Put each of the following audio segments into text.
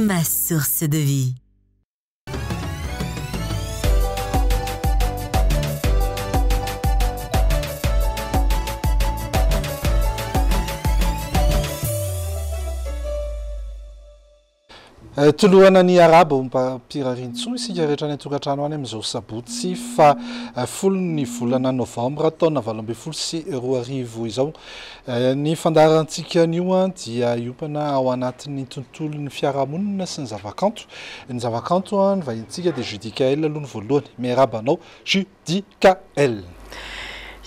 ma source de vie. Toloana ny arabo mpirarin-tsoa isika rehetra ny atokantrano any amin'izao sabotsy fa folo ny volana novambra taona 2024 izao. Ny fandaharantsika an'io dia iompana ao anatin'ny tontolon'ny fiarahamonina sy ny zavakanto. Ny zavakanto ny vahintsika dia Judicaël aloha ny voalohany. Miaraba anao Judicaël.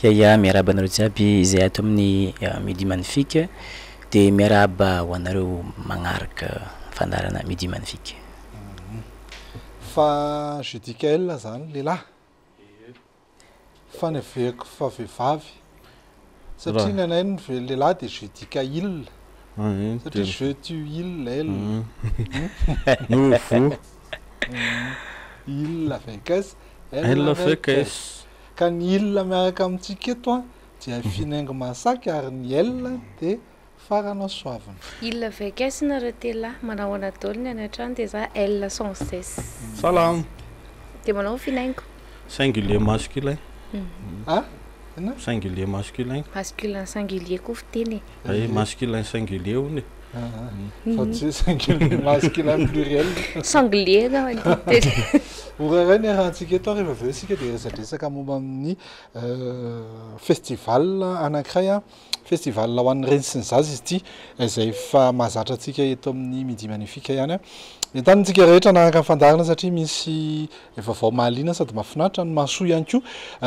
Ya miaraba anareo jiaby izay ato amin'ny Midi Magnifique dia miaraba ho anareo magnaraka fandarana Midi Magnifique. Fa Judicaël zany lehilahy. Fa neveko fa vehivavy. Satria nanay ny lehilahy dia Judicaïl. Satria je tu il elle. Nous fou. Il avec S, Elle avec S. Ka ny il miaraka amintsika eto dia finaingo masaka ary ny elle dia farana soavana. Il avec S nareo tela manao anadolony any an-trano dia za elle sans cesse. Salam. Dia manao finaingo. Singulier masculin. Ah? Singulier masculin. Masculin singulier koa fiteny. Oui, masculin singulier hono. Fa tsy singulier masculin pluriel. Sanglier na teny. Ora ny arantsika eto rehefa aveo isika dia resadresaka momba amin'ny festival anankiray festival ho an'ny reny sy ny zaza izy ity izay efa mahazatra antsika eto amin'ny Midi Magnifique ihany. Entanitsika rehetra naraka ny fandarana satria misy efa vao mahaliana sady mahafinaritra ny mahasoa ihany koa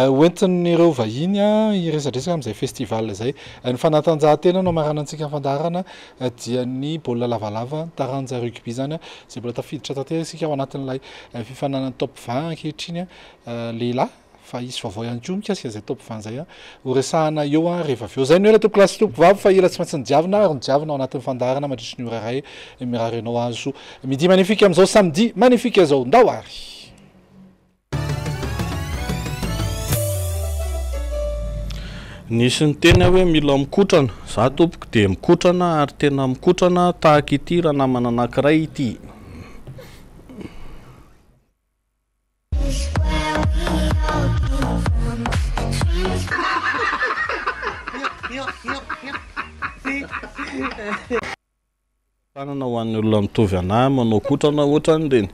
hoentin'ireo vahiny iresadresaka amin'izay festival izay. Ny fanatanjahantena no amaranantsika ny fandarana dia ny baolina lavalava taranja rugby zany izay mbola tafiditra tanteraka isika ao anatin'ilay fifanana top 20 ankehitriny lehilahy. Fa izy vaovao ihany koa mikasika izay top 20 zay ho resahana eo rehefa aveo zay ny hoe top classe top vavy fa ela tsy maintsy nidiavina ary nidiavina ao anatin'ny fandarana mandritry ny ora iray mirarenao azo Midi Magnifique amin'izao samedi magnifique izao ndao ary. Nisy ny tena hoe mila mikotrana, za tompoko dia mikotrana ary tena mikotrana tahaka ity raha namana anankiray ity. Tanana ho an'ny olona mitovy anahy manao kotrana ohatran'ireny.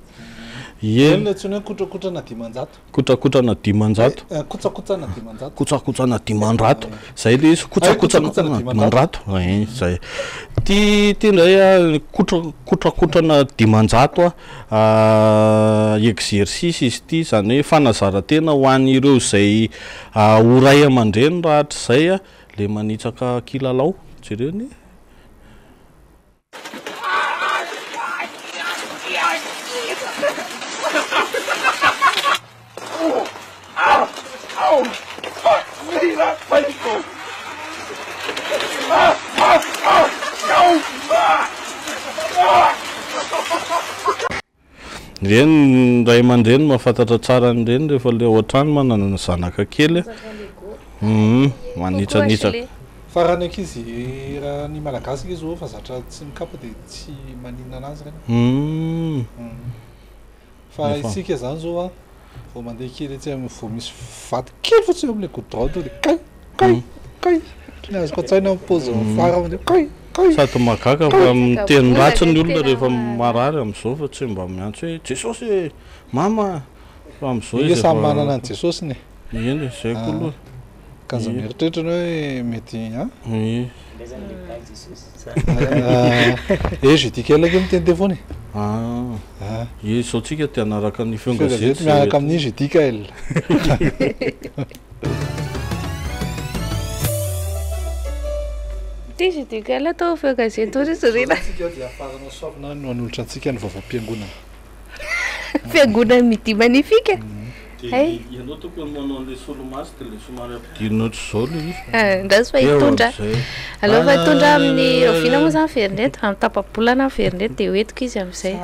Eny tsy hoe kotrakotrana dimanjato. Kotrakotrana dimanjato. Kotsakotsana dimanjato. Kotsakotsana dimanjato. Zay ilay izy kotsakotsana dimanjato. Zay. Ty indray kotrakotrana dimanjato exercice izy ity zany hoe fanazarantena ho an'ireo izay oray aman-dreny raha hatrizay le manitsaka kilalao jereny. Reny ray aman-dreny mahafantatra tsara an'ireny rehefa le ao an-trano manana ny zanaka kely manitsanitsaka. Farany ankizy raha ny malagasy izy fa zatra tsy mikapa dia tsy maninana azy reny. Fa isika zany zao vao mandeha kely tsy vao misy vato kely fotsiny eo amin'ilay goudron dia kay ny azoko an-tsaina amin'ny paozy fara mandeha kay. Sady mahagaga fa miteny ratsy ny olona rehefa marary amin'izao fa tsy mba miantso hoe Jesosy mama fa amin'izao izy samy manana ny Jesosy ny. Eny izay koa aloha. Ka za mieritreritra hoe mety Judicaël ake miteny devony. Izao tsika te hanaraka ny fiongazety miaraka amin'ny Judicaël. Judicaël atao feo gazety izy rena. Tsika dia afaranao soavina no hanolotra antsika ny vaovam-piangonana. Fiangonana Midi Magnifique. Ianao tokony manao an'ilay solomasy dia ilay somary ampidirina ohatr'izao ilay izy. Ndraso fa hitondra. Aleo fa hitondra amin'ny roviana moa zany ferinety amin'ny tapabolana ferinety dia hoentiko izy amin'izay.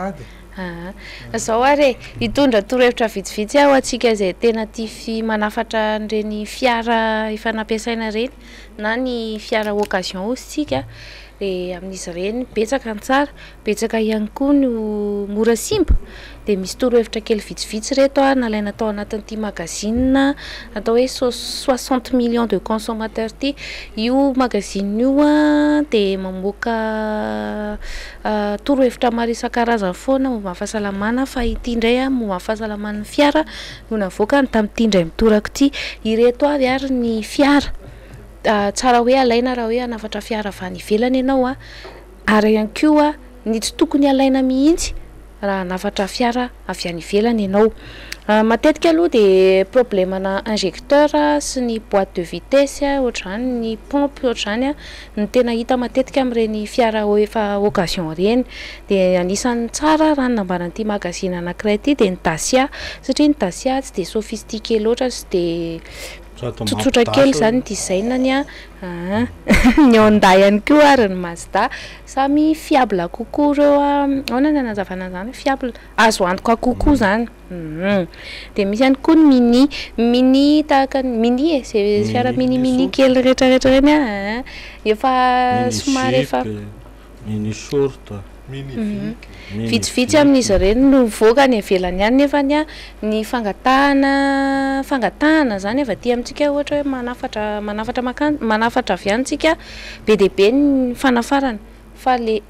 Zao ary hitondra torohevitra vitsivitsy aho antsika izay tena tia manafatra an'ireny fiara efa nampiasaina ireny na ny fiara occasion hozy tsika de amin'izy ireny betsaka ny tsara betsaka ihany koa no mora simba de misy torohevitra kely vitsivitsy reto a nalaina tao anatin'ity magazine atao hoe 60 millions de consommateurs ty io magazine io a de mamoaka torohevitra maro isan-karazany foana momba fahasalamana fa ity indray a momba fahasalaman'ny fiara no navoakany tamin'ity indray mitorako ity ireto avy ary ny fiara tsara hoe alaina raha hoe anafatra fiara avy any ivelany ianao a ary ihany koa ny tsy tokony alaina mihitsy raha anafatra fiara avy any ivelany ianao matetika aloha de problemana injecteur sy ny boîte de vitesse ohatrany ny pompe ohatrany ny tena hita matetika amin'ireny fiara efa occasion reny de anisan'ny tsara raha nambaran'ity magazine anankiray ity de ny Dacia satria ny Dacia tsy de sophistiqué loatra sy de tsotsotra kely zany design-ny a ny Honda ihany koa ary ny Mazda samy fiable kokoa reo ahoana ny anazavana zany fiable azo antoka kokoa zany de misy ihany koa ny mini tahaka ny mini zay fiara mini kely rehetrarehetra reny a efa somary efa mini short vitsivitsy amin'izy ireny no voaka ny ivelany ihany nefany a ny fangatahana zany avy aty amintsika ohatra hoe manafatra avy antsika be de be ny fanafarana fa le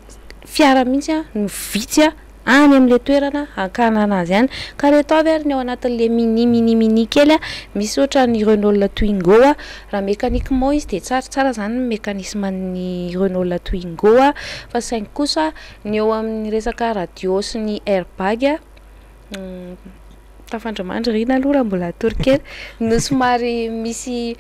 fiara mihitsy a no vitsy a any amin'le toerana akana anazy ihany ka reto avy ary ny ao anatin'le mini kely a misy ohatra ny Renault Twingo a raha mécaniquement izy de tsaratsara zany ny mécanisme ny Renault Twingo a fa saingy kosa ny eo amin'ny resaka radio sy ny airbag tafandramandry rina aloha raha mbola torokely no somary misy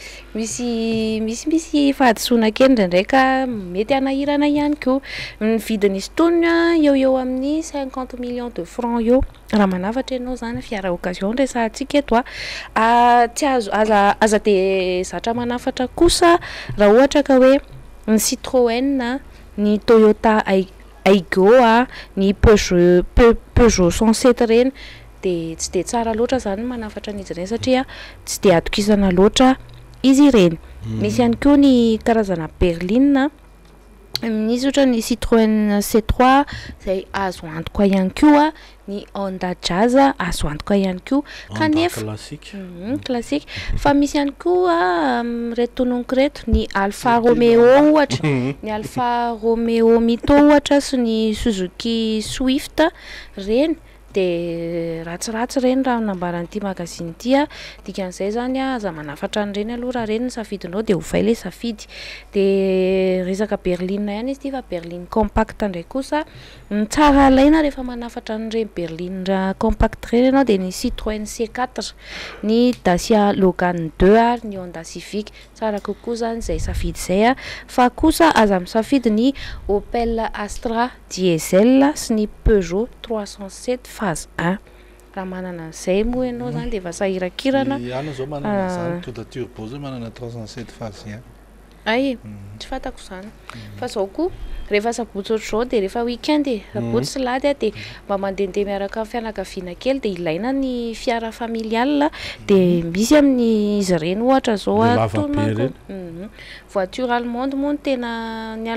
fahadisoana kely ndraindraika mety anahirana ihany koa ny vidin'izy tony eo amin'ny 50 millions de francs eo raha manafatra ianao zany fiara occasion resahantsika eto tsy aza de zatra manafatra kosa raha ohatra ka hoe ny Citroën ny Toyota Aygo ny Peugeot 107 reny de tsy de tsara loatra zany manafatra an'izy ireny satria tsy de atokisana loatra izy ireny misy ihany koa ny karazana berline misy ohatra ny Citroën C3 zay azo antoka ihany koa ny Honda Jazz azo antoka ihany koa kanefa classique fa misy ihany koa reto tononoko reto ny Alfa Romeo ohatra ny Alfa Romeo Mito ohatra sy ny Suzuki Swift reny de ratsiratsy reny raha nambaran'ity magazine ity dikan'izay zany aza manafatra an'ireny aloha raha reny ny safidinao de ovay le safidy de resaka berline ihany izy ty fa berline compact ndray kosa tsara alaina rehefa manafatra an'ireny berline compact reny ianao de ny Citroën C4 ny Dacia Logan 2 ary ny Honda Civic tsara kokoa zany zay safidy zay fa kosa aza misafidy ny Opel Astra diesel sy ny Peugeot 307 phase 1 raha manana an'izay moa ianao zany de efa sahirakirana ana zao manana zany Toyota Turbo zao manana 307 phase 1 ay tsy fatako zany fa zao koa rehefa sabotsy ohatr'izao de rehefa weekend sabotsy sy lahady de mba mandehandeha miaraka amin'ny fianakaviana kely de ilaina ny fiara familial de misy amin'izy ireny ohatra zao voiture allemande moa no tena ny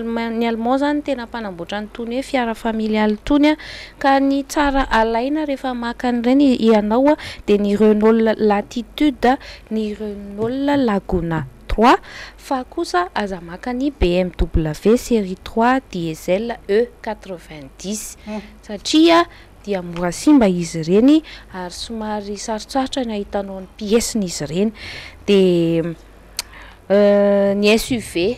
allemand zany tena mpanamboatra nytony hoe fiara familial tony ka ny tsara alaina rehefa maka an'ireny ianao de ny Renault Latitude ny Renault Laguna 3 fa kosa aza maka ny BMW série 3 diesel E90 satria dia mora simba izy ireny ary somary sarotsarotra ny ahitanao ny pièce-n'izy ireny de ny SUV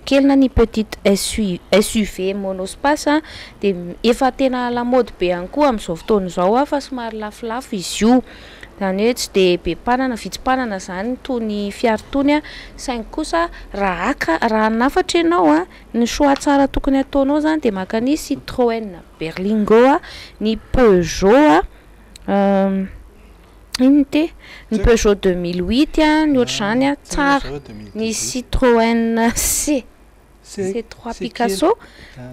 kely na ny petite SUV monospace de efa tena lamody be ihany koa amin'izao fotoana izao fa somary lafolafo izy io zany hoe tsy de be mpanana vitsimpanana zany tony fiara tony saingy kosa raha nafatra ianao ny choix tsara tokony ataonao zany de maka ny Citroën Berlingo ny Peugeot ny Peugeot 2008 ny ohatr'izany tsara ny Citroën C3 Picasso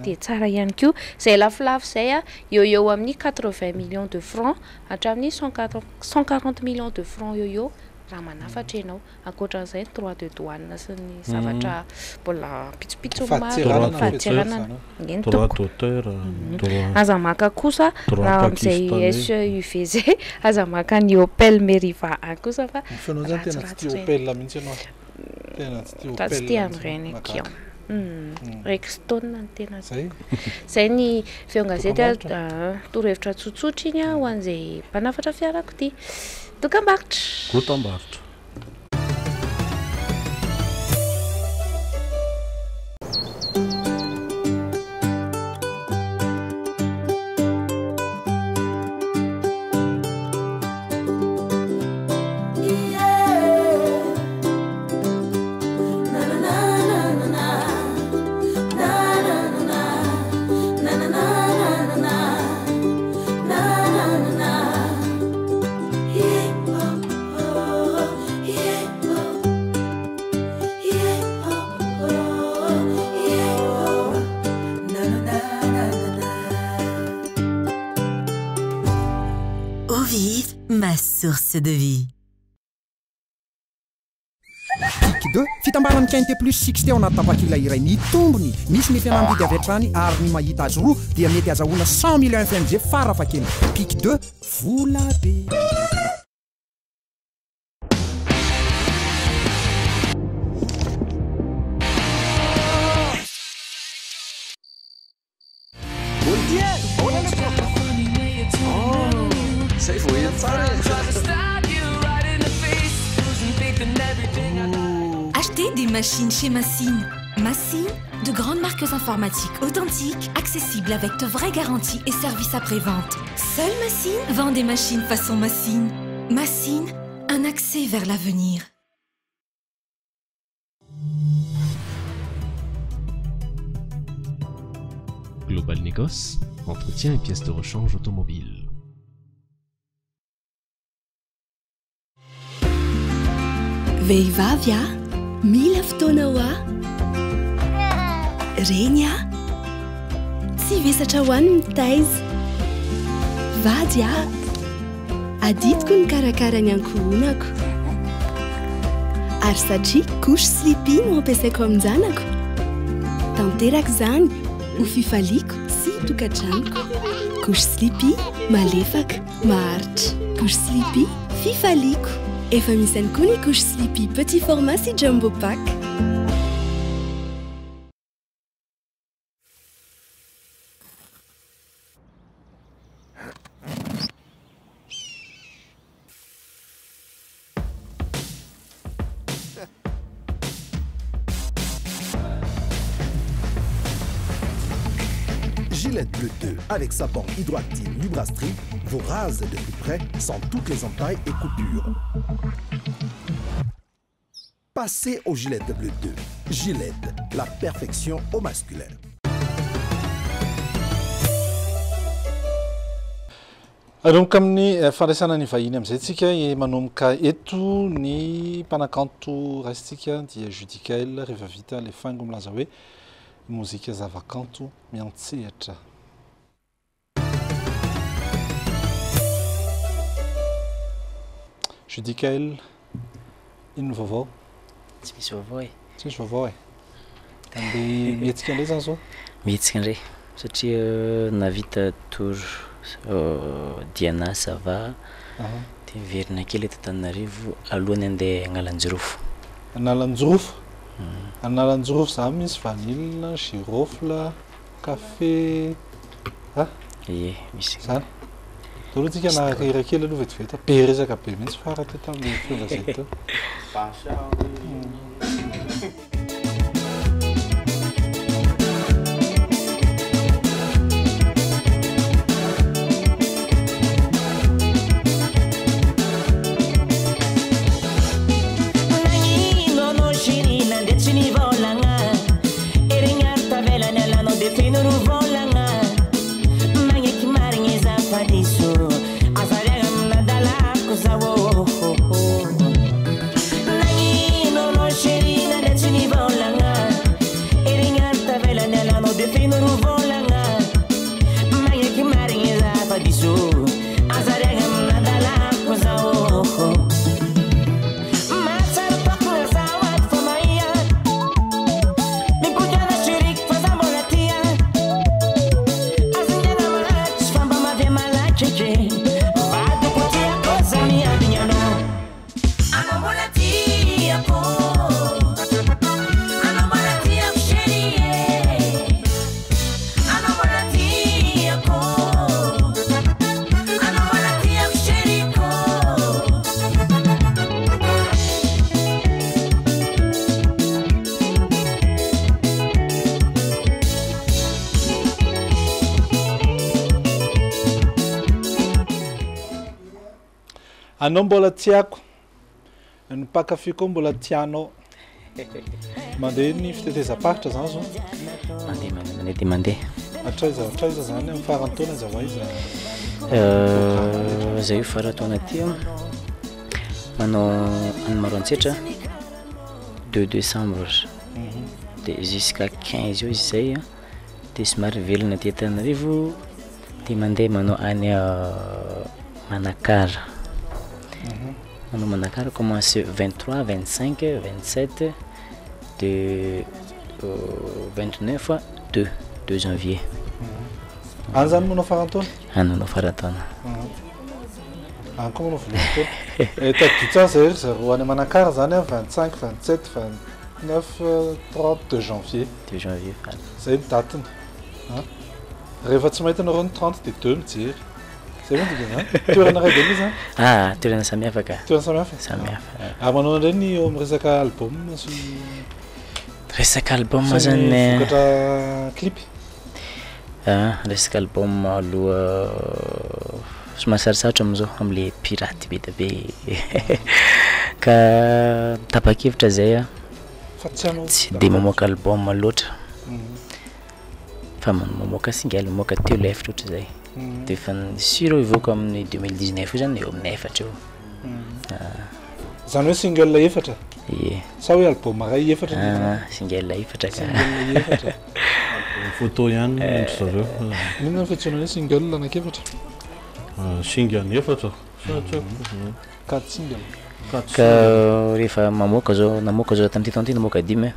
de tsara ihany koa zay lafolafo zay eo amin'ny 80 millions de francs hatramin'ny 140 millions de francs eo raha manafatra ianao ankoatran'izay droit de douane sy ny zavatra mbola pitsopitso maro fahatserana droit d'auteur aza maka kosa raha am'izay SUVZ aza maka ny Opel Meriva kosa fa fenao zany tena tsy tia Opel mihitsy ianao tena tsy tia Opel tsy tia amin'ireny akeo Rexton ny tena zay ny feon-gazety torohevitra tsotsotra iny ho an'izay mpanafatra fiarakodia dokam-barotra gotam-barotra Ma source de vie. Pic 2 fitambarany quinte plus 60 ao anaty tapakila iray ny tombony misy ny fianambidy avy hatrany ary ny mahita azy roa dia mety azahoana 100 millions FMG farafakely. Pic 2 vola be. Achetez des machines chez Massine. Massine, de grandes marques informatiques authentiques, accessibles avec de vraies garanties et services après-vente. Seule Massine vend des machines façon Massine. Massine, un accès vers l'avenir. Global Négoce, entretien et pièces de rechange automobile. Vehivavy mila fotoana ho reny tsy vesatra ho any mitaiza vady aditiko ny karakara ny ankohonako ary satria couche sleepy no ampiasaiko amin'janako tanteraka izany ho fifaliako sy tokantranoko couche sleepy malefaka maharitra couche sleepy fifaliako efa misy ihany koa ny couche sleepy petit format sy jumbo pack. Gillette Bleu 2 avec sa pompe hydroactive Lubrastri vous rase de plus près sans toutes les entailles et coupures. Passez au Gillette Bleu 2. Gillette, la perfection au masculin. Anomboka amin'ny fandraisana ny vahiny amin'izay tsika manomboka eto ny mpanakanto raisitsika dia Judicaël rehefa vita le fango milaza hoe mozika zavakanto miantsehatra. Judicaël, ino vaovao? Tsy misy vaovao e. Tsy misy vaovao e. Andeha mihetsika indray zany zao? Mihetsika indray satria navita tour Diana ça va. Dia verina kely eto Antananarivo alohany andeha Analanjirofo. Analanjirofo? Analanjirofo za misy vanille, girofle, café. Ie, misy. Zany. Tolo tsika naraka hira kely aloha vetivety be resaka be mihitsy fara teto amin'ny feo-gazety teo. Nangi no no sherina let's anao mbola tiako ny mpakafy koa mbola tianao mandeha ny fitetezam-paritra zany zao mandeha atraiza zany amin'ny farantaona zavaiza zay io farantaona ty manao anymaroantsetra 2 décembre de jusqu'à 15 io izy zay de somary velona ty Antananarivo de mandeha manao any Manakara manao Manakara commence 23 25 27 de 29 2 janvier any zany manao farantaona manao farantaona koa manao farantaona taditsa zay zaro any Manakara zany 25 27 29 30 janvier zay ny datiny rehefa tsy mahita anareo ny 30 de 2 mijery zay moa toerana ray dely zany toerana samihafa ka toerana samihafa manao an'ireny eo amin'ny resaka album sy resaka album zany vokatra clip resaka album aloha somary sarosarotra am'izao am'le pirate be da be ka tapa-kevitra zay tsy de mamoaka album loatra fa mamoaka single mamoaka telo efatra ohatry zay de fa siro ivoaka amin'ny 2019 zany eo amin'ny efatra eo zany hoe single efatra sa hoe album ray efatra single efatra ka photo ihany zareo inona fitsona hoe single anakefatra single efatra quatre single ka rehefa mamoaka zao namoaka zao tamin'ity taona ty namoaka 10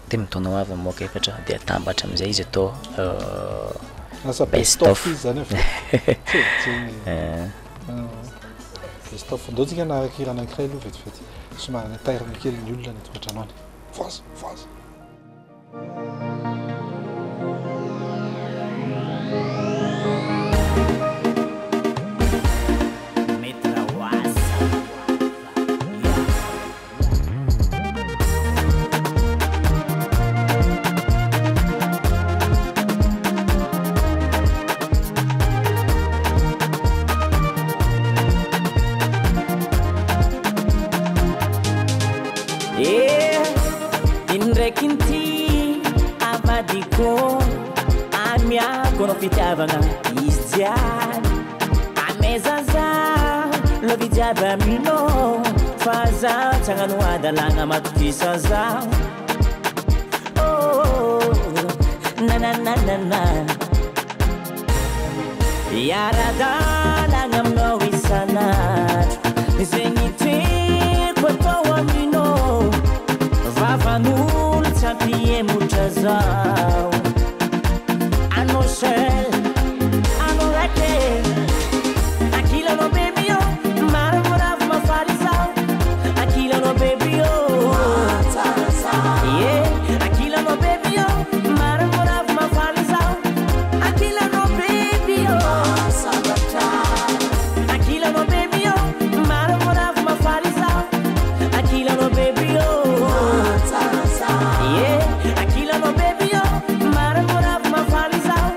de mitona ho avy mamoaka efatra de atambatra am'izay izy atao best of zany best of ndao tsika narakira anankiray aloha vetivety somary natairana kely ny olona ny tokatrano any voazy fitiavana izy jiany amezaza lovijiaby amino fa zaho tsy hagnano adalagna matokisa zaho nanananana yaradalagna aminao isanandro zegny tiako atao amino vavan'olo tsy ampiemotra zaho no shell I know like it Akila no baby yo Mara mora ma farisao Akila no baby yo Yeah Akila no baby yo Mara mora ma farisao Akila no baby yo Akila no baby yo Mara mora ma farisao Akila no baby yo Yeah Akila no baby yo Mara mora ma farisao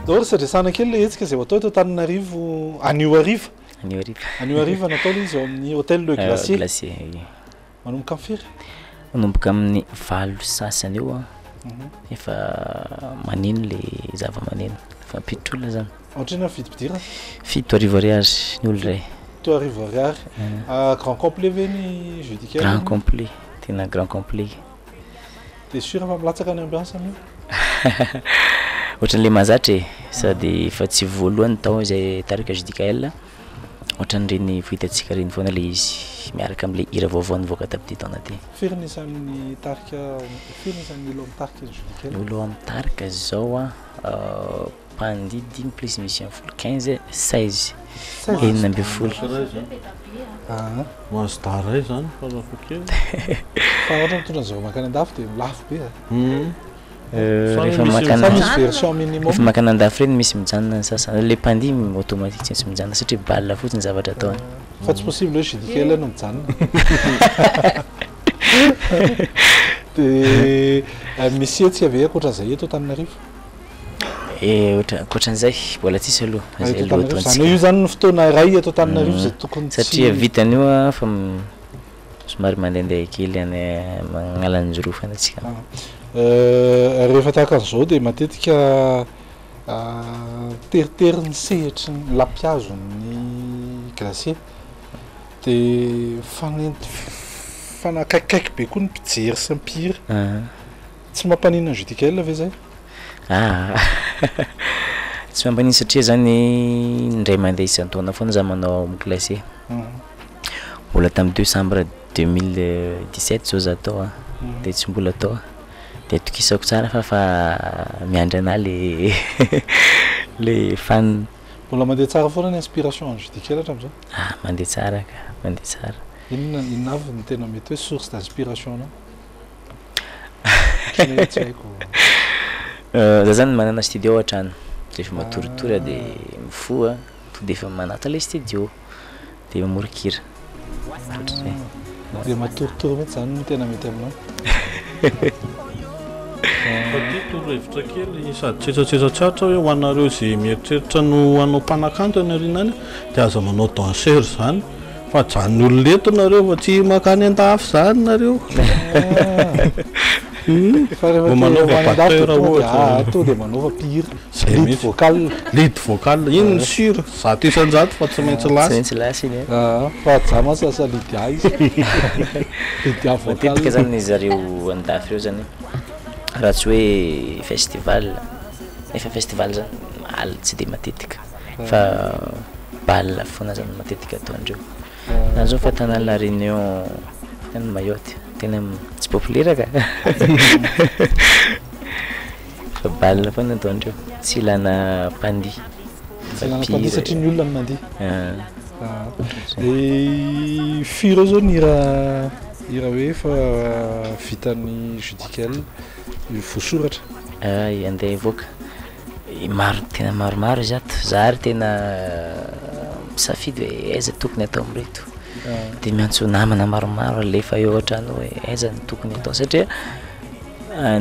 daholo sadresana kely le hetsika zay atao eto Antananarivo anio ariva natao le izy ao amin'ny hôtel Le Glacier manomboka amin'ny firy manomboka amin'ny 20 sasany eo efa manino le zava-maneno fa pitolona zany ohatrina fidipidira fito arivo ariary ny olo ray to arivo ariary grand complet ve ny judicaire grand complet tena grand complet de sûr fa milatsaka ny ambiance amin'io ohatran'le mahazatra sady fa tsy voalohany tao izay tarika judicael ohatran'ireny fohitatsika reny foana le izy miaraka am'le hira vaovao nivoaka tamin'ity taona ty firy nisan'ny tarika firy nisan'ny olo amin'ny tarika judicael olo amin'ny tarika zao pandidiny plus misy amin'ny folo 15 16 enina amby folo mahazo daray zany farafa kely fa ohatra mitondra zao makany andafo de lafo be rehefa makana andafo reny misy mijanona ny sasany le pandi automatique tsy misy mijanona satria balle fotsiny zavatra ataony fa tsy possible hoe judicael no mijanona de misy etsika ve akoatra zay eto Antananarivo Koatran'izay mbola tsisy aloha zay aloha io zany ny fotoana iray atao Tananarivo zay tokony satria vitan'io fa somary mandehandeha kely any magnalan'jorofana atsika rehefa tahaka an'izao dia matetika teritery ny sehetry ny lampiazon'ny glacier dia fanakaikaiky be koa ny mpijery sy mpiry tsy mampanina ny judicael ve zay tsy mampanina satria zany ndray mandeha isan-taona foana za manao glacier mbola tamin'ny décembre 2017 zao za tao dia tsy mbola tao dia tokisako tsara fa miandry ana le fan mbola mandeha tsara foana ny inspiration ny judicael hatramin'izao mandeha tsara ka mandeha tsara inona avy ny tena mety hoe source d'inspiration nao tsy haiko za zany manana studio ao an-trano rehefa matoritory dia mifoa to dia efa manata le studio dia mamorikira dia matoritory mety zany tena mety aminao torohevitra kely sady tsetsatsetsatsarotra hoe hoanareo zay mieritreritra no hanao mpanakanto ianarinany dia aza manao danser zany fa jany olo-leto nareo fa tsy makany an-dafy zany nareo manaova batteur ohatra dia manaova pire lead vocal ino ny sure zato isan-jato fa tsy maintsy lasy fa jama sasa lidia izy lidia vocal matetika zany zareo an-dafy reo zany raha tsy hoe festival efa festival zany maly tsy dia matetika fa bal foana zany matetika ataondreo na zao fatana la réunion tena Mayotte tena tsy populaire ka fa bal foana ataondreo tsy ilana pandi satria ny olona no mandihy fireo zao ny ira hoe fa vitan'ny judicael voasoratra andeha evoaka maro tena maromaro izy ato za ary tena misafidy hoe aiza tokony atao amin'reto dia miantso namana maromaro alefa eo an-trano hoe aiza ny tokony atao satria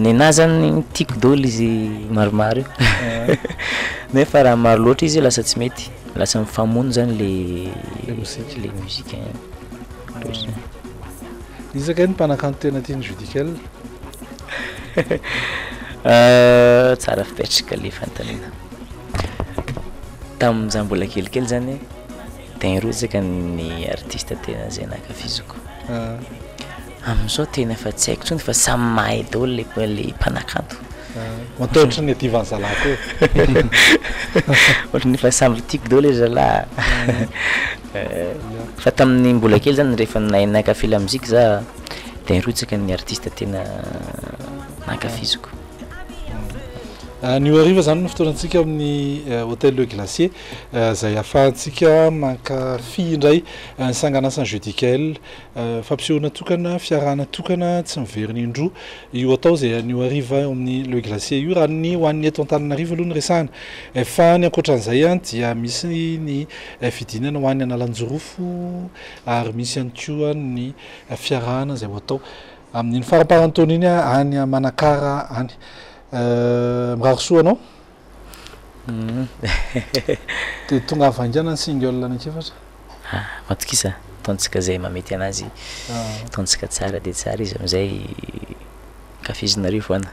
ny anahy zany tiako daholo izy maromaro io nefa raha maro loatra izy lasa tsy mety lasa mifamono zany le musike izaka ny mpanakanto tena tiany judicael tsara fipetraka le fantaniana tamin'iza mbola kelikely zany Tin Rouge zaka ny artiste tena zay nakafiziko amin'izao tena efa tsy haiko tsony fa samy mahay daholo le mpanakanto mataotra ny adivan'ny zalahy ohatra ny efa samy tiako daholo izy zalahy fa tamin'ny mbola kely zany rehefa nakafy la muzika za Tin Rouge zaka ny artiste tena nakafiziko ny ariva zany no fotoanantsika amin'ny hôtel Le Glacier zay ahafahantsika mankafy indray ny sanganasany judicael fampisehoana tokana fiarahana tokana tsy miveriny indroa io atao zay ny ariva amin'ny Le Glacier io raha ny hoan'ny eto Antananarivo aloha ny resahana efa ny ankoatran'izay dia misy ny fidinana ho an'ny analanjorofo ary misy ihany koa ny fiarahana zay ho atao amin'ny faramparantaona iny any Manakara any mirary soa anao dia tonga avaingana ny single anakefatra matokisa ataontsika zay mamety anazy ataontsika tsara dia tsara izy amin'izay kafizinareo foana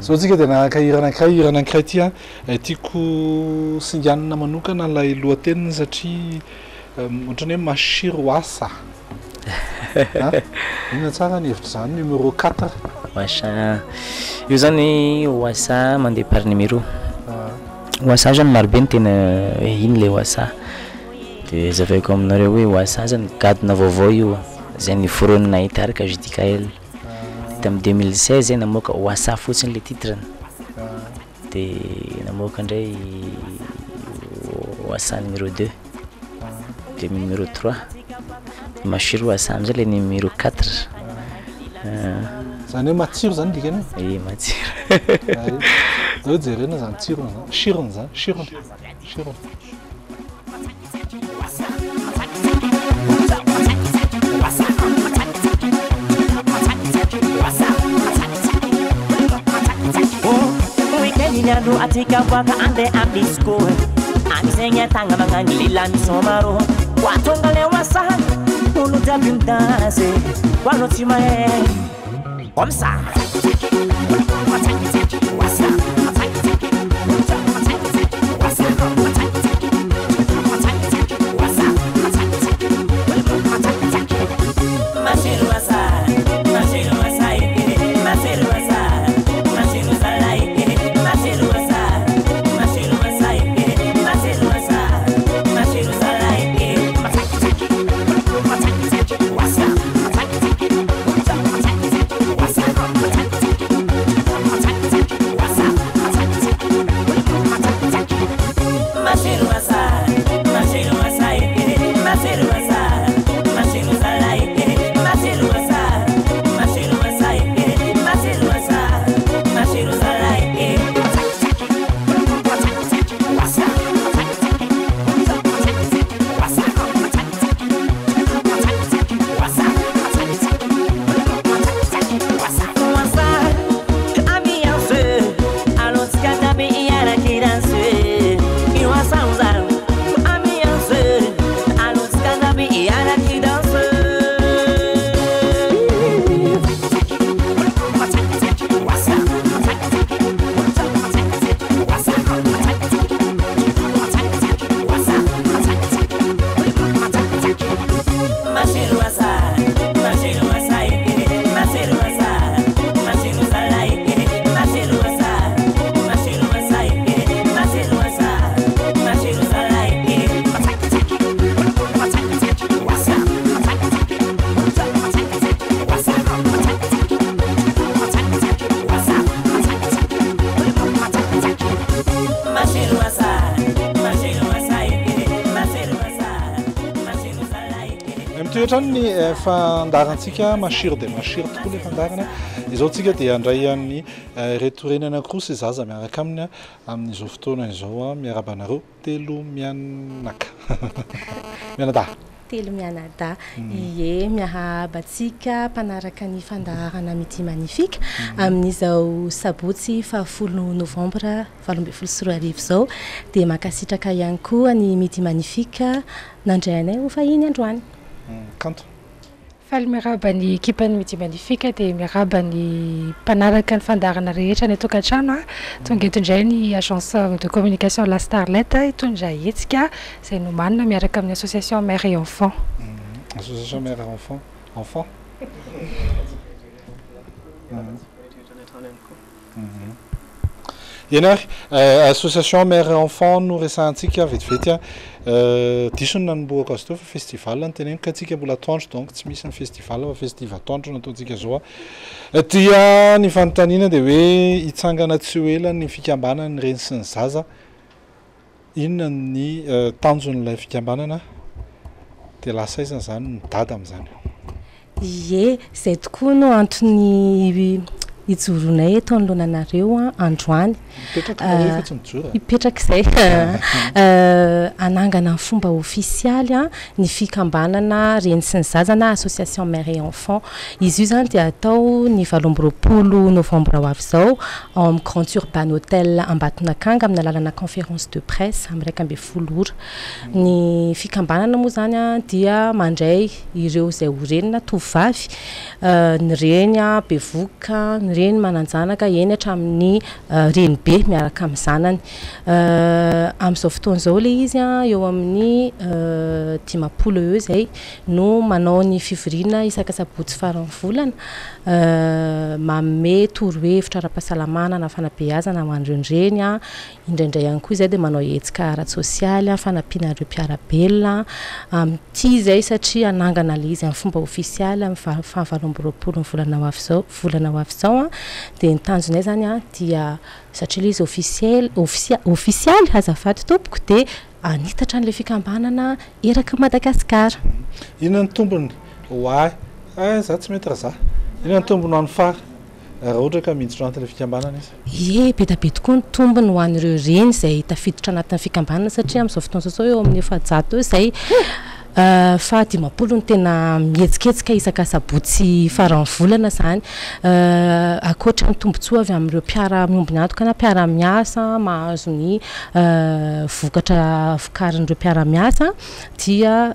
so tsika dia nakahira anankiray ty tiako singanina manokana lay lohateniny satria ohatrany hoe masiro asa inona tsara ny hevitra zany numéro 4 oasa io zany oasa mandeha par numéro oasa zany marobe ny tena hoe ino le oasa dia zavaiko aminareo hoe oasa zany gadona vaovao io zay niforonina hitarika judicael tamin'ny 2016 zay namoaka oasa fotsiny le titrany dia namoaka indray oasa numéro 2 dia numéro 3 masiro oasa amizay le numéro 4 zany hoe matsiro zany dikany matsiro da hoe jerena zany tsirony zany sirony zany sirony weekend nyandro atika boaka ande amdisco anisegny atagna magnano lilany somaro watonga le wasaha olo jiaby midasy hoanao tsy mahay omsa Toetrany fandarantsika masiro dia masiro tokoa le fandarana izao tsika dia andray amin'ny retorenana koa sy zaza miaraka aminy amin'izao fotoana izao miarabanareo telo mianaka mianada telo mianada ie miahabatsika mpanaraka ny fandarana midi magnifique amin'izao sabotsy 10 novembre 2024 zao dia makasitraka ihany koa ny midi magnifique nandrainay ho fahiny androany kanto faly miaraba ny équipe-ny midi magnifique dia miaraba ny mpanaraka ny fandarana rehetra ny tokantrano tonga eto indray ny agence de communication la Starlet hitondra hetsika izay no manana miaraka amin'ny association mère et enfant association mère et enfant Yenary association mère et enfant no resantsika vetivety disony nanomboaka azy teo fa festival ny teneniko ka antsika mbola atoandro donc tsy misy ny festival fa festive atoandro nataontsika zao dia ny fanontaniana dia hoe hitsangana tsy ho ela ny fikambanana reny sy ny zaza inona ny tanjon'ilay fikambanana dia lasa izany zany ny dada amin'izany ie zay tokoa no antony ijoronay eto anoloananareo androany ipetraka izay anangana ny fomba ofisialy ny fikambanana reny sy ny zazana association mère et enfant izy io zany dia atao ny 20 novembre ho avy zao ao amin'ny Grand Urban Hotel Ambatonakanga amin'ny alalana conférence de presse amin'ny 12 ora ny fikambanana moa zany dia mandray ireo izay horenina tovavy ny reny bevoka reny mananjanaka eny hatramin'ny reny be miaraka amin'ny zanany amin'izao fotoana izao le izy eo amin'ny 10 eo zay no manao ny fivoriana isaka sabotsy farany volana manome torohevitra ara-pahasalamana na fanabeazana ho an'ireo reny indraindray ihany koa izay dia manao hetsika ara sosialy fanampiana ireo mpiarabelona amin'ity zay satria anangana le izy amin'ny fomba ofisialy amin'ny 20 volana ho avy zao dia ny tanjonay zany dia satria le izy ofisialy azafady tompoko dia anitatra n'ilay fikambanana eraka Madagasikara. Inona ny tombony hoay za tsy mety raha za inona ny tombony ho an'ny fary raha ohatra ka miditra anatin'ilay fikambanana izy ie be da be tokoa ny tombony ho an'ireo reny izay tafiditra anatin'ny fikambanana satria amin'izao fotoana izao eo amin'ny 700 eo izay fa 10 ny tena mihetsiketsika isaka sabotsy farany volana zany akoatra ny tombontsoa avy amin'ireo mpiara-miombona antoka na mpiara-miasa mahazo ny vokatra vokarin'ireo mpiara-miasa dia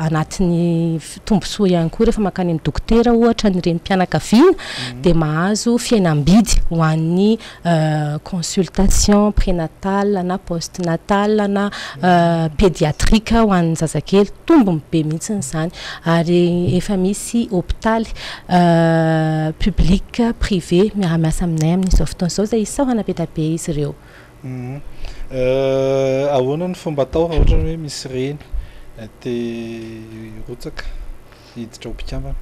anatin'ny tombontsoa ihany koa rehefa makany amin'ny dokotera ohatra ny reny mpianakaviana dia mahazo fiainam-bidy ho an'ny consultation prénatale na postnatale na pédiatrika ho an'ny zazakely tombony be mihitsiny zany ary efa misy hôpitaly public privé miara-miasa aminay amin'izao fotoana izao izay isahana be da be izy ireo. Ahoana ny fomba atao raha ohatra hoe misy reny te rotsaka hiditra ho mpikambana?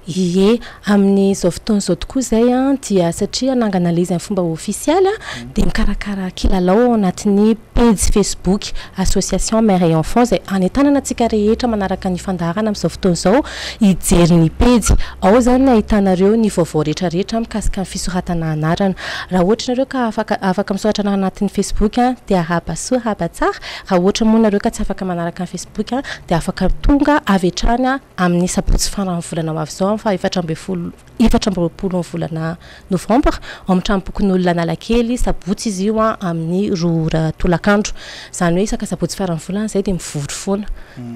Ie, amin'izao fotoana izao tokoa izay dia satria anangana ilay izy amin'ny fomba ofisialy dia mikarakara kilalao anatin'ny page Facebook association mère et enfant izay anentanana antsika rehetra manaraka ny fandaharana amin'izao fotoana izao hijery ny page. Ao zany ahitanareo ny vaovao rehetrarehetra mikasika ny fisoratana anarana. Raha ohatra nareo ka afaka misoratra anatin'ny Facebook dia haba soa haba tsara. Raha ohatra moa nareo ka tsy afaka manaraka ny Facebook dia afaka tonga avy hatrany amin'ny sabotsy farany volana ho avy izao fa 24 volana novembre amin'ny tranompokon'olona Analakely sabotsy izy io amin'ny 2 tolakandro. Zany hoe isaka sabotsy farany volana izay dia mivory foana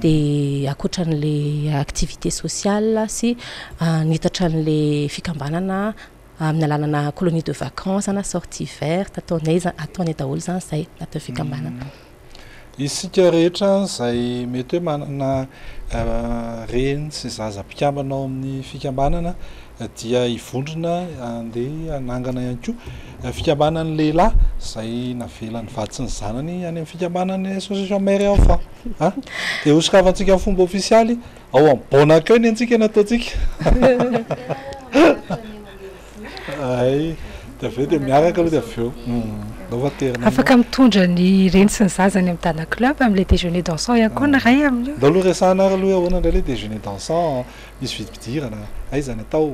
dia akoatran'ilay activité sociale sy nitatran'ilay fikambanana amin'ny alalana colonie de vacances na sortie verte ataonay daholo zany izay natao fikambanana. Isika rehetra izay mety hoe manana reny sy zaza mpikambana ao amin'ny fikambanana dia hivondrona andeha anangana ihany koa fikambanan'ny lehilahy izay navelany vatsy ny zanany any amin'ny fikambanan'ny association mère et enfant dia osikavantsika fomba ofisialy ao amin'ny bonakeny antsika nataontsika ay dia avy eo dia miaraka aloha dia avy eo afaka mitondra ny reny sy ny zazany amin'ny Dana Club amin'ilay déjeuner dansant ihany koa na ray amin'io. Da aloha resahana aloha ahoana indray ilay déjeuner dansant misy vidim-pidirana aiza ny atao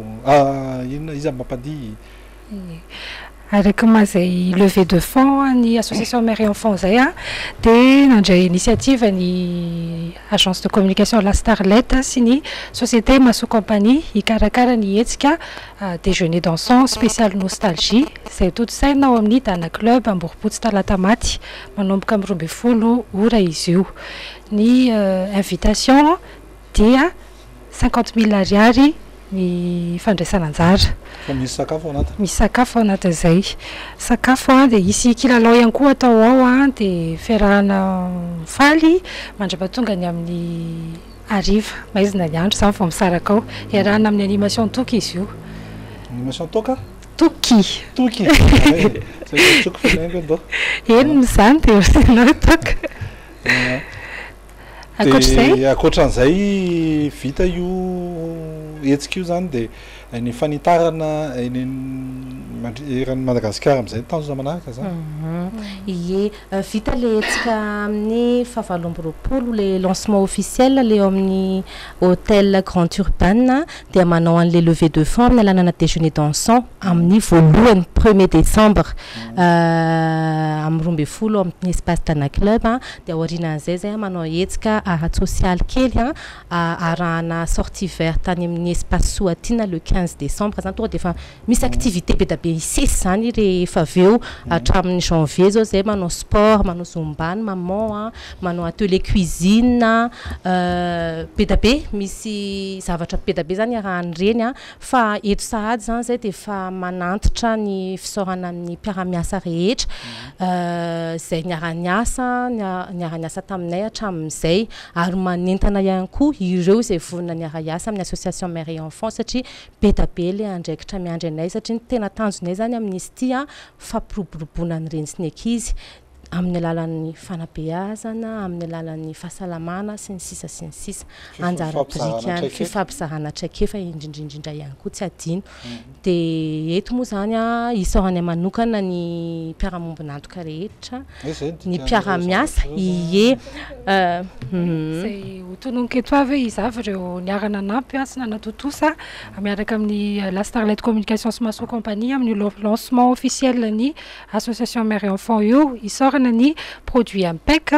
inona izy amin'ny mampadihy araka mazay levée de fonds ny association mère et enfant zay dia nandray initiative ny agence de communication La Starlette sy ny société Maso Compagnie hikarakara ny hetsika déjeuner dansant spécial nostalgie izay totosaina ao amin'ny Dana Club Amboropotsy Talata Maty manomboka amin'ny 12 ora izy io. Ny invitation dia 50 000 ariary ny fandraisana anjara. Misy sakafo anatiny. Misy sakafo anatin'izay. Sakafo dia hisy kilalao ihany koa atao ao dia fiarahana faly mandra-patongany amin'ny ariva maizina ny andro izany vao misaraka ao iarahana amin'ny animation toky izy io. Animation toka? Toky. Toky. Zay toky finaingo ndo. Eny izany dia osinao toka. Akoatran'izay vita io hetsika io zany dia ny fanitarana eran'ny Madagasikara amin'izay tanjona manaraka zany. Ie, vita le hetsika amin'ny 7 le lancement officiel le amin'ny hôtel Grand Urban dia manao an'ilay levée de fonds amin'ny alalana déjeuner dansant amin'ny voalohany 1er décembre amin'ny 12 amin'ny espace Dana Club dia aorianan'izay zay manao hetsika art social kely arahana sortie verte tany amin'ny espace Soatina le 15 décembre zany tonga dia efa misy activité be da be isesy zany rehefa avy eo hatramin'ny janvier zao zay manao sport, manao zumba ny maman manao atelier cuisine be da be misy zavatra be da be zany arahany reny fa eto sahady zany zay dia efa manantitra ny fisaorana amin'ny mpiara-miasa rehetra izay niara-niasa taminay hatramin'izay ary manentana ihany koa ireo izay vonona niara-iasa amin'ny association mère et enfant satria be da be le andraikitra miandry anay satria ny tena tanjonay zany amin'izy ity fampiroboroboana ny reny sy ny ankizy amin'ny alalan'ny fanabeazana, amin'ny alalan'ny fahasalamana sy ny sisa anjara birika fifampizarana traikefa indrindrindrindra ihany koa tsy adino dia eto moa zany isaorany manokana ny mpiara-mombona antoka rehetra ny mpiara-miasa ie zay hotononiko eto avy izavy ireo niarana anampy sy nanatotosa miaraka amin'ny La Starlette Communication sy Maso Compagnie amin'ny lancement officiel ny association mère et enfant io isaorana ny produit Ampec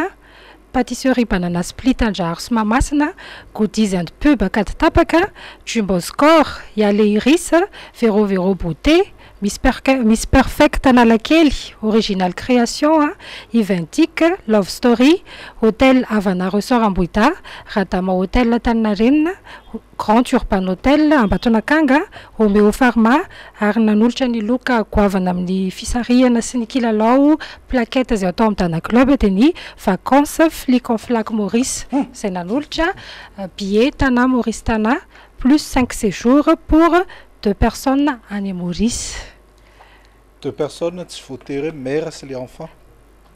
pâtisserie banana split andraro sy mamasina, goodies and pub akatitapaka, jumbo score, Yale Iris, Vero Vero Beauté, Miss Perfect Analakeli, Original Création, Iventic, Love Story, Hôtel Havana Ressort Amboita, Ratama Hôtel Tanarine, Grand Urban Hotel Ambatonakanga, Romeo Pharma, ary nanolotra ny loka goavana amin'ny fisariana sy ny kilalao, plaquette zay atao amin'ny Tana Club dia ny vacances Flic en Flac Maurice, zay nanolotra billet Tana Maurice Tana plus 5 séjours pour 2 personnes any Maurice. 2 personnes, tsy voatery mère sy les enfants.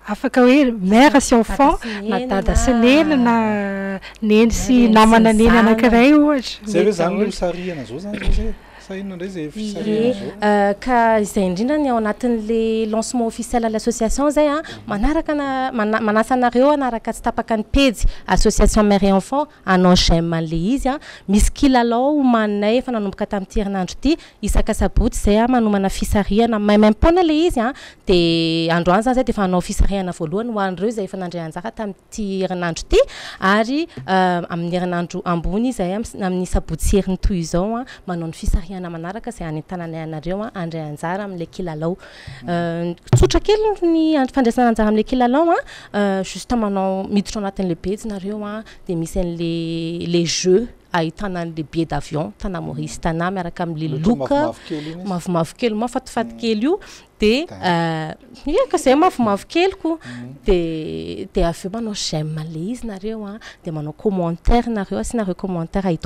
Afaka hoe mère sy enfant, na dada sy neny na neny sy namana neny anankiray ohatra. Zay hoe zany le sariana zao zany zay. Ka izay indrindra ny ao anatin'le lancement officiel à l'association zay manaraka manasa anareo anaraka tsy tapaka ny pejy association mère et enfant anao j'aime an'le izy misy kilalao omanay efa nanomboka tamin'ity herinandro ity isaka sabotsy zay manomana fisariana maimaimpona le izy dia androany zany zay dia efa anao fisariana voalohany ho an'ireo zay efa nandray anjara tamin'ity herinandro ity ary amin'ny herinandro ambony zay amin'ny sabotsy heriny toy izao manao ny fisariana manaraka zay any tananay anareo andray anjara amin'le kilalao tsotra kely ny fandraisana anjara amin'le kilalao juste manao miditra anatin'le pejy nareo dia misy an'le les jeux ahitana an'le billet d'avion Tana Maurice Tana miaraka amin'le loka mavomavo kely mafatifaty kely io dia ka zay mavomavo keloko dia aveo manao j'aime le izy nareo dia manao commentaire nareo asinareo commentaire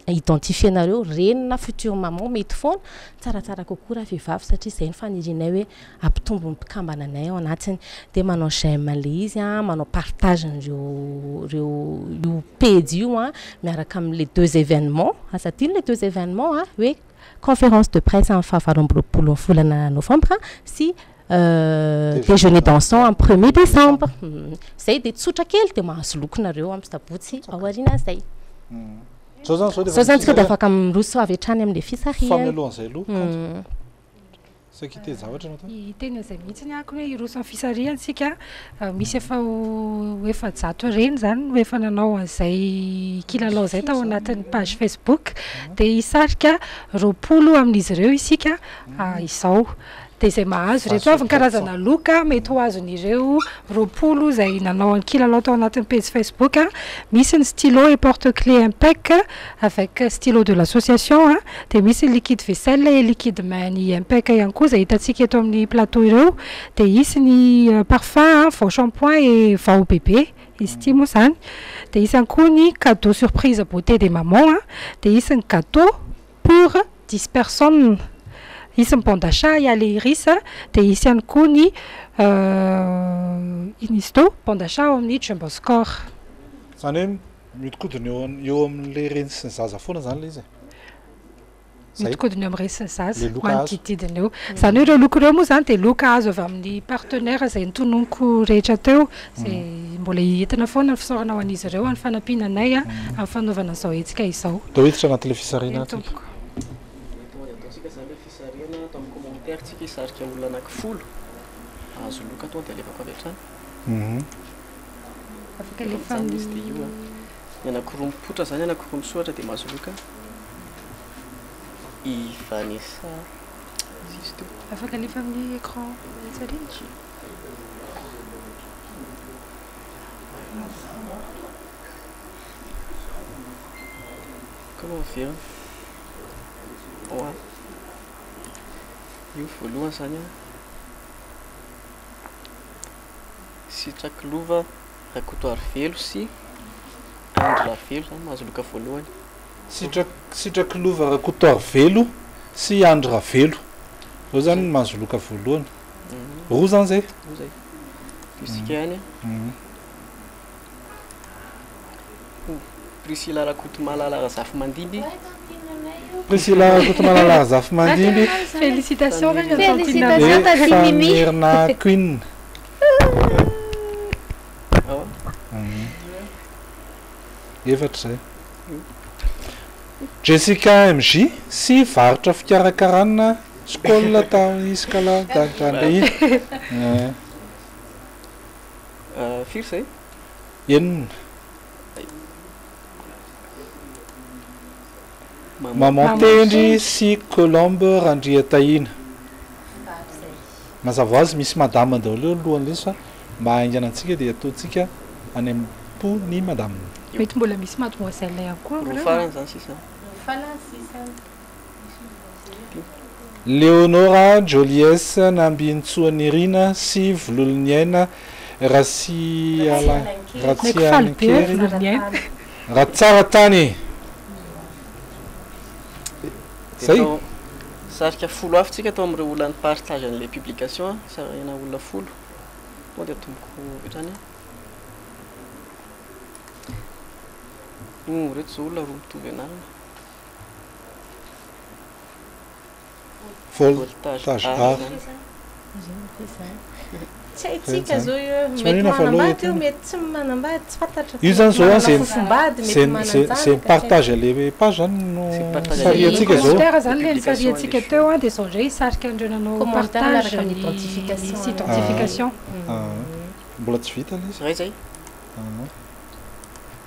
identifier nareo renina futur maman mety foana tsaratsara kokoa raha vehivavy satria zay ny fanirinay hoe ampitombo ny mpikambananay ao anatiny dia manao j'aime le izy manao partage reo io page io miaraka amin'le 2 événements asatino les 2 événements hoe conférence de presse en fahavalomboropolo volana novembre si déjeuner dansant en 1er décembre zay dia tsotra kely dia mahazo lokonareo amin'ny sabotsy aoriana zay zao zany tsika dia afaka miroso avy hatrany amin'le fisariana famelohan'izay aloha sakite zavatra natao teny zay mihitsy ako hoe iroso fisariantsika misy efa jato reny zany efa nanao an'izay kilalao zay tao anatin'ny page Facebook dia isarika 20 amin'izy ireo isika izao dia izay mahazo rehetra avy ny karazana loka mety ho azon'ireo 20 zay nanao ny kilalao tao anatin'ny page Facebook misy ny stylo et porte-clés Impec avec stylo de l'association dia misy liquide vaisselle et liquide main ny Impec ihany koa zay hitantsika eto amin'ny plateau ireo dia isy ny parfum vao shampoing et vao bébé izy ity moa zany dia isy ihany koa ny cadeau surprise beauté des mamans dia isy ny cadeau pour 10 personnes isy ny bon d'achat Yale Iris dia isy ihany koa ny inisto bon d'achat ao amin'ny jumbo score zany hoe miodikodiny eo amin'le reny sy ny zaza foana zany le izy miodikodiny eo amin'ny reny sy ny zaza manodididiny eo zany hoe ireo loko ireo moa zany dia loka azo avy amin'ny partenaire zay nitononoko rehetra teo zay mbola entina foana ny fisaorana ho an'izy ireo ny fanampinanay amin'ny fanaovana izao hetsika izao dao hiditra anatin'le fisariana tsika isarika olona anankifolo azo loka atao dia alefako avy hatrany afaka alefa izy dia io ny anankiroa mipotra zany anankiroa misoratra dia mahazo loka i Vanessa izy teo afaka alefa amin'ny écran tsariny comment faire io voalohany zany sitraky lova rakotoary velo sy andro ravelo zany mahazo loka voalohany sitraky lova rakotoary velo sy andro ravelo zao zany mahazo loka voalohany roa zany zay isika ihany Priscilla rakoto malala razafy mandimby Priscilla rakoto malala razafy mandimby félicitations Famirna Queen efatra zay Jessica MJ sy varotra fikarakarana skola iskala firy zay enina mamantendry sy colombe randria tahina mazava azy misy madame daholo alohan'le izy fa mba haingana antsika dia ataontsika any am-po ny madame mety mbola misy mademoiselle ihany koa farany zany sisa Leonora Jolies Nambintsoany Rina sy vololony aina Ratsy Alankery Ratsara tany zay sarika folo avy atao amin'ireo olona ny partage an'le publication sarina olona folo moa dia tomboko ohatrany reto zao olona roa mitovy anarana voltage art tsy haitsika zao mety manambady io mety tsy manambady tsy fantatra io zany zao c'est partage les page zany no sariatsika zao commentaire zany le sariatsika teo dia zao ndray sarika andreo nanao partage ny identification mbola tsy vita le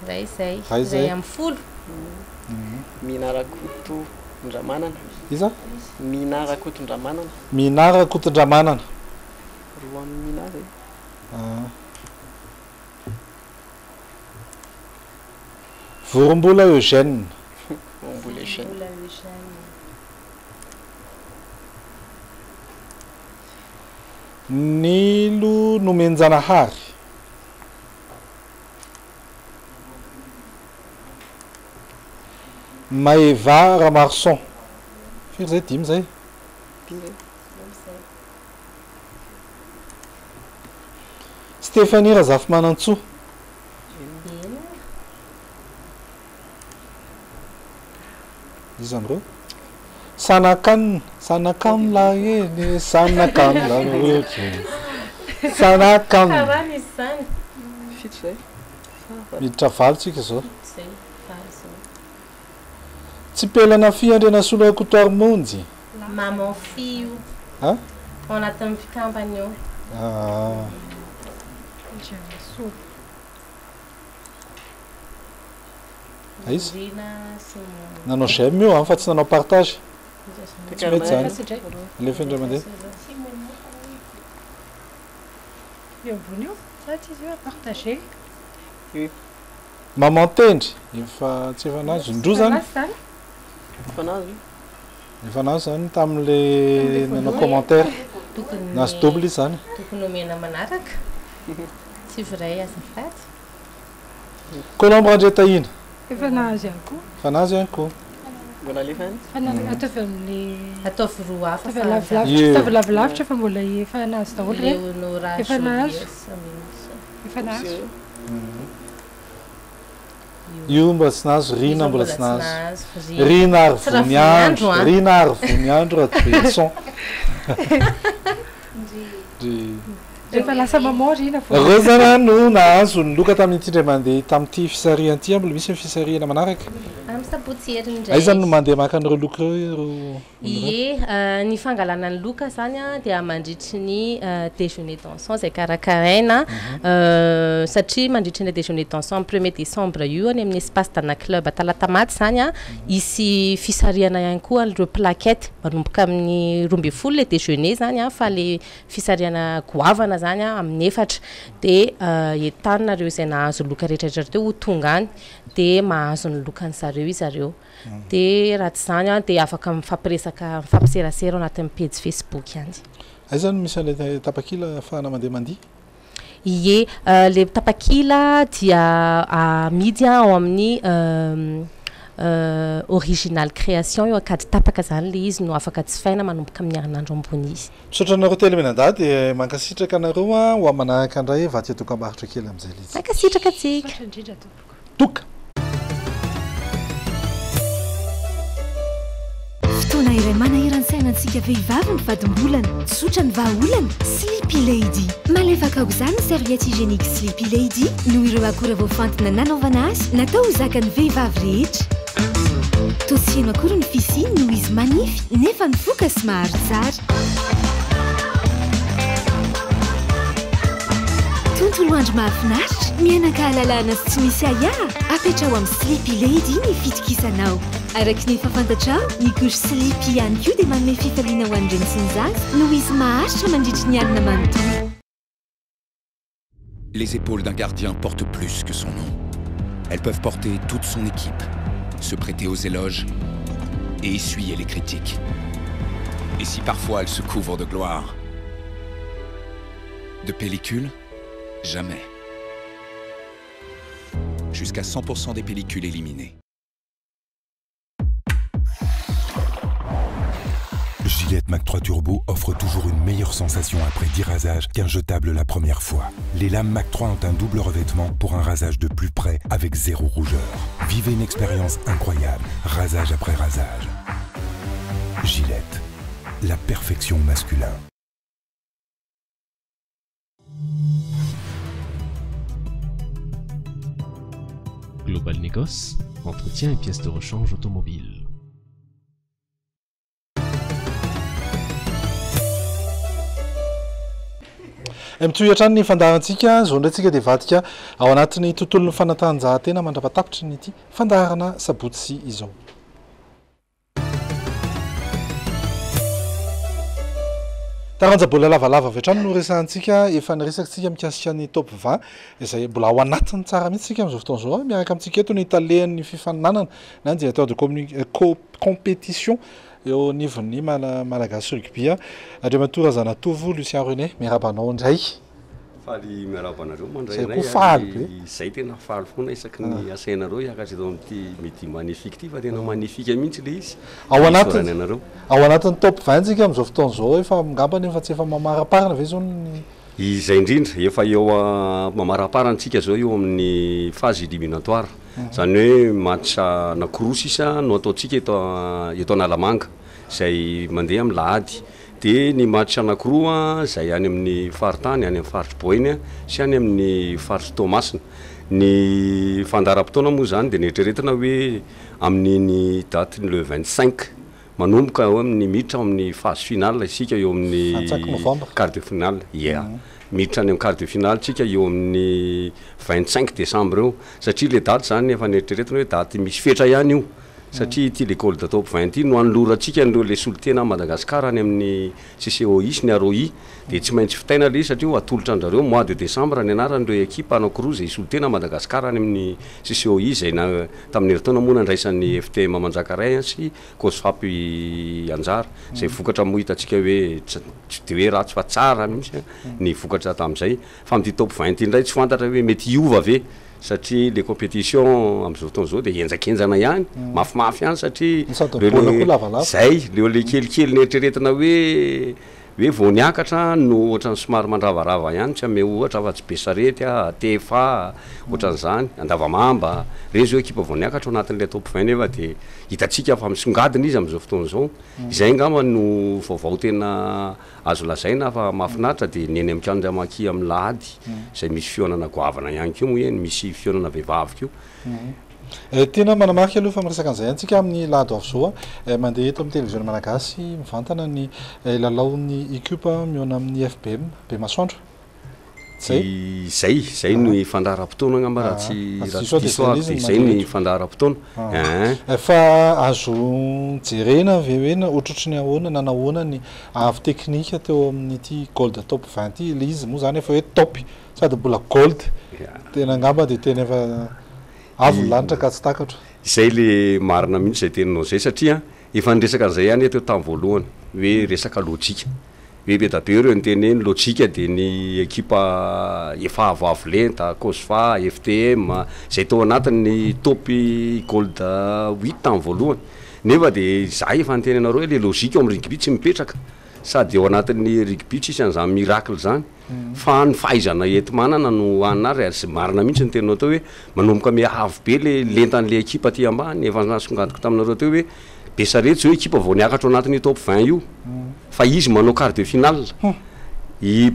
ray zay zay amin'ny folo Minarakoto Ndramanana iza Minarakoto Ndramanana Minarakoto Ndramanana roa mina zay Vorombola Eugène Vorombola Eugène Nilo Nomenjanahary Maeva Ramarson firy zay dimy zay Stéphanie Razafy-Manantsoa izy amreo Sanakan la eny Sanakan la Sanakan fito zay miditra valo tsika zao tsy pelana fiandrena solo coutoir monjy maman fille hein on attend campagne izy nanao j'aime io fa tsy nanao partage tsy mety zany alefa indray mandeha maman tendry efa tsy efa nazy indro zany efa nazy zany tamin'le nanao commentaire nazy double izy zany tokony omena manaraka tsy vrai azafady Colombe Randria tahina efa nazy ihany koa efa nazy ihany koa mbola alefany ataovy amin'ny ataovy roa hafa ataovy lavilavitra fa mbola efa nazy daholo efa nazy efa nazy io mbola tsy nazo Rina mbola tsy nazo Rina ary Voniandro Rina ary Voniandro Radbeson rehefa lasa maman Rina reo zany no nahazo ny loka tamin'ity indray mandeha tamin'ity fisarian'ity mbola misy fisariana manaraka zany no mandeha maka an'ireo loka reo ie ny fangalana ny loka zany a dia mandritry ny déjeuner dansant zay karakaraina satria mandritry ny déjeuner dansant 1er décembre io any amin'ny espace dana club Talatamaty zany a isy fisariana ihany koa ireo plaquette manomboka amin'ny 12 le déjeuner zany a fa le fisariana goavana zany a amin'ny 4 dia entanareo izay nahazo loka rehetrarehetra teo ho tonga any dia mahazo ny lokany zareo izareo dia raha tsy zany a dia afaka mifampiserasera anatin'ny page Facebook ihany ay zany misy an'le tapakila afahana mandeha mandiha ie le tapakila dia amidy ao amin'ny original création io akady tapaka zany le izy no afaka jifaina manomboka amin'ny herinandro ambony izy misaotra anareo telemenandà dia mankasitraka anareo a ho manaraka andray vaty atokambarotra kely amin'izay le izy mankasitraka atsika toka fotoana iray manahirany-saina antsika vehivavy mivadimbolana tsotra ny vahaolana Sleepy Lady malefaka aoka izany ny serviette hygiénique Sleepy Lady noho ireo akora voafantina nanaovana azy natao ho zakany vehivavy rehetra tosiano akory ny fisiny noho izy manify nefa mifoka sy mahary tsara tontolo andro mahafinaritra mianaka ahalalana sy tsy misy aya apetrao amin'ny Sleepy Lady ny fitokisanao araka ny fahafantatrao ny couche Sleepy ihany koa dia manome fifaliana ho an'ireny sy ny zaza noho izy maharitra mandritra ny alina manontolo. Les épaules d'un gardien portent plus que son nom. Elles peuvent porter toute son équipe, se prêter aux éloges et essuyer les critiques. Et si parfois elles se couvrent de gloire, de pellicule, jamais. Jusqu'à 100% des pellicules éliminées. Gillette Mac 3 Turbo offre toujours une meilleure sensation après 10 rasages qu'un jetable la première fois. Les lames Mac 3 ont un double revêtement pour un rasage de plus près avec 0 rougeur. Vivez une expérience incroyable, rasage après rasage. Gillette, la perfection masculin. Global Négoce, entretien et pièces de rechange automobile. Mitohatra ny fandaharantsika zao ndraitsika dia vadika ao anatin'ny tontolon'ny fanatanjahantena mandrapatapitra ny ity fandaharana sabotsy izao. Taranjabola lavalava avy hatrany no resantsika efa niresaksika mikasika ny top 20 izay mbola ao anatiny tsara mihitsy sika amin'izao fotoana izao miaraka amintsika eto ny talehan'ny fifaninanana na directeur de compétition eo nivon'ny malagasy rugby Andriamatoa Razanatovo Lucien René miarabanao indray. Faly miarabanareo mandray izay tena faly foana isaky ny asainareo hiakatra eto amin'ity midi magnifique ity fa tena magnifique mihitsy le izy. Ao anatin'ny top 20 tsika amin'izao fotoana izao efa ngambany efa tsy efa mamaraparana ve zao ny izay indrindra efa eo mamaraparana antsika zao eo amin'ny phase éliminatoire. Zany hoe match anankiroa sisa no ataontsika eto Analamanga izay mandeha amin'ny lahady. Dia ny match anankiroa izay any amin'ny faritany, any amin'ny faritry Boeny sy any amin'ny faritry Tomasina. Ny fandaharam-potoana moa zany dia neritreretina hoe amin'iny date le 25 manomboka eo amin'ny miditra amin'ny phase finale isika eo amin'ny quart de finale. Miditra any amin'ny quart de finale tsika eo amin'ny 25 décembre eo satria le date zany efa neritreretina hoe date misy fetra ihany io satria ity l'école de top 20 no anolorantsika an'ireo le solitena Madagasikara any amin'ny CCOI sy ny AROI dia tsy maintsy fitaina le satria atolotra andrareo mois de décembre ny anaran'ireo équipe anankiroa izay solitena Madagasikara any amin'ny CCOI izay tamin'ny heritaona moa nandraisan'ny FTM Manjakaray sy COSFAP Anjara izay vokatra moa hitantsika hoe tsy dia hoe ratsy fa tsara mihitsy ny vokatra tamin'izay fa amin'ity top 20 indray tsy fantatra hoe mety hiova ve satria les compétitions amin'izao fotoana izao dia enjakenjana ihany mafimafy ihany satria zay leo le kelikely neritreretina hoe vao niakatra no ohatrany somary mandravarava ihany tsy ame ohatra fa tsy be sarety TFA ohatran'izany Andavamamba reny zao ekipa vao niakatra ao anatin'ilay top 20 nefa dia hitantsika fa misongadina izy amin'izao fotoana izao izay ngamba no vaovao tena azo lazaina fa mahafinaritra dia ny eny amikanja maki amin'ny lahady izay misy fionana goavana ihany koa moa eny misy fionana vehivavy koa. Tena manamarika aloha fa miresaka an'izay antsika amin'ny lahady avy zao mandeha eto amin'ny televiziona malagasy mivantana ny lalaon'ny équipe miona amin'ny FBM be masoandro zay ny fandaharam-potoana ngamba raha tsy diso dia zay ny fandaharam-potoana fa azo jerena ve hoe ohatrotry ny ahoana na nahoana ny avy teknika teo amin'ity gold top 20 ilay izy moa zany efa hoe top sady mbola gold tena ngamba dia tena efa avo lanitra ka tsy takatra izay le marina mihitsy izay teninao izay satria efa niresaka an'izay ihany eto tamin'ny voalohany hoe resaka lojika hoe be dabe ireo ny teny eny lojika dia ny ekipa efa avo lenta COSFA FTM izay tao anatin'ny topy gold 8 tamin'ny voalohany nefa dia za efa nyteny anareo hoe le lojika ao amin'ny rugby tsy mipetraka sady eo anatin'ny rugby tsisy an'izany miracle zany fa ny fahaizana ety manana no anary ary marina mihitsy ny teninao teo hoe manomboka me avo be le lentan'le ekipa aty ambany efa nasongadiko taminareo teo hoe Besarety zao ekipa vao niakatra ao anatin'ny top 20 io fa izy manao quart de finale i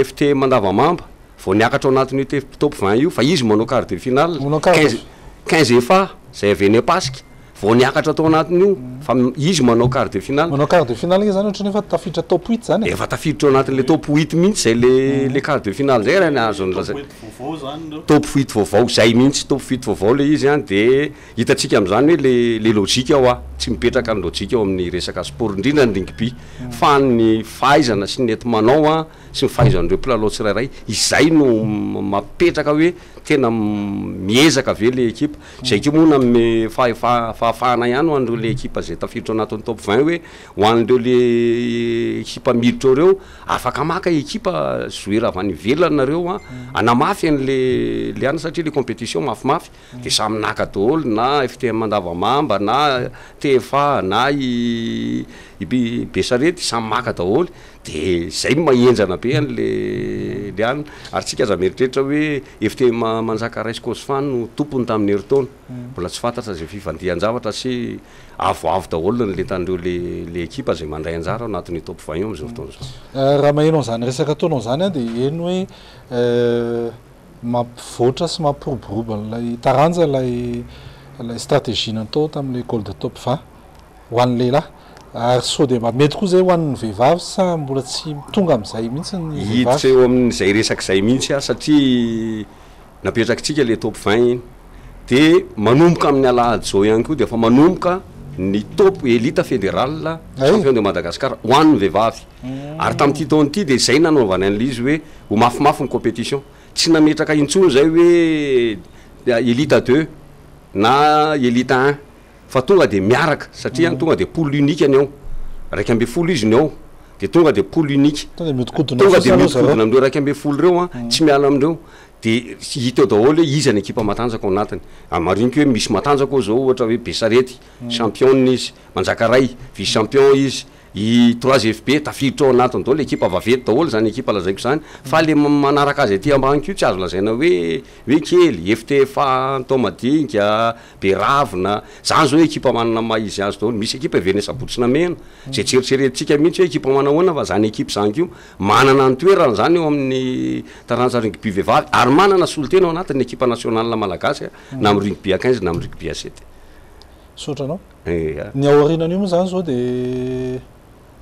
FT Mandavamamba vao niakatra ao anatin'ny top 20 io fa izy manao quart de finale 15 efa zay avy eny Pasika vao niakatra tao anatin'io fa izy manao quart de finale manao quart de finale igny zany ohatry nefa tafiditra top 8 zany efa tafiditra ao anatin'le top 8 mihitsy zay le quart de finale zay raha nahazo nylazay top 8 vaovao zay mihitsy top 8 vaovao le izy an de hitantsika am'izany hoe le logika ao tsy mipetraka ny logika ao amin'ny resaka sport indrindra ny rugby fa ny fahaizana sy ny ety manao a sy ny fahaizan'ireo mpilalao tsirairay izay no mapetraka hoe tena miezaka ave le ekipa zay ke moa naome fahafahana ihany ho an'ireo le ekipa zay tafiditra anatin'ny top 20 hoe ho an'ireo le ekipa miditra reo afaka maka ekipa jouer avy any ivelany nareo a anamafy an'le any satria le compétition mafimafy de samy naka daholo na FTM Mandavamamba na TFA na i Besarety samy maka daholo de zay mahenjana be an'le any ary tsika aza mieritreritra hoe FTM Manjaka Race Cosfan no tompony tamin'ny heritaona mbola tsy fantatra zay fifandihan-javatra sy avoavo daholo ny lentan'ireo le ekipa zay mandray anjara anatin'ny top 20 am'izao fotoana zao raha mahenao zany resaka ataonao zany a de eno hoe mampivoatra sy mampiroboroba lay taranja lay stratégie natao tamin'le école de top 20 ho an'ny lehilahy ary sao de mety koa zay ho an'ny vehivavy sa mbola tsy tonga am'izay mihitsy ny hiditra eo amin'izay resak'izay mihitsy a satria napetrakitsika le top 20 de manomboka amin'ny alahady zao ihany koa de efa manomboka ny top elita fédéral champion de Madagascar ho an'ny vehivavy ary tamin'ity taona ity de zay nanaovany an'lizy hoe ho mafimafy ny compétition tsy nametraka intsony zay hoe elita 2 na elita 1 fa tonga de miaraka satria tonga de poule unique any ao raiky ambe folo izy ny ao de tonga de poule unique tonga de miodikodina amindreo raiky ambe folo reo a tsy miala amindreo de hita eo daholo hoe izy ny ekipa matanjaka ao anatiny amariniko hoe misy matanjaka ao zao ohatra hoe Besarety champion izy Manjakaray vice champion izy i 3FP tafiditra ao anatiny daholo ekipa vavety daholo zany ekipa lazaiko zany fa le manaraka azy aty ambany kio tsy azo lazaina hoe kely FTFA Tomadinika Beravina zany zao ekipa manana maizy azy daholo misy ekipa Vene Sabotsina Mena zay tseritseretintsika mihitsy hoe ekipa manahoana fa zany ekipa zany kio manana ny toerana zany eo amin'ny taranja rugby vehivavy ary manana solotena ao anatin'ny ekipa nationale malagasy na amin'ny rugby 15 na amin'ny rugby 7 sotranao ny aorinan'io moa zany zao de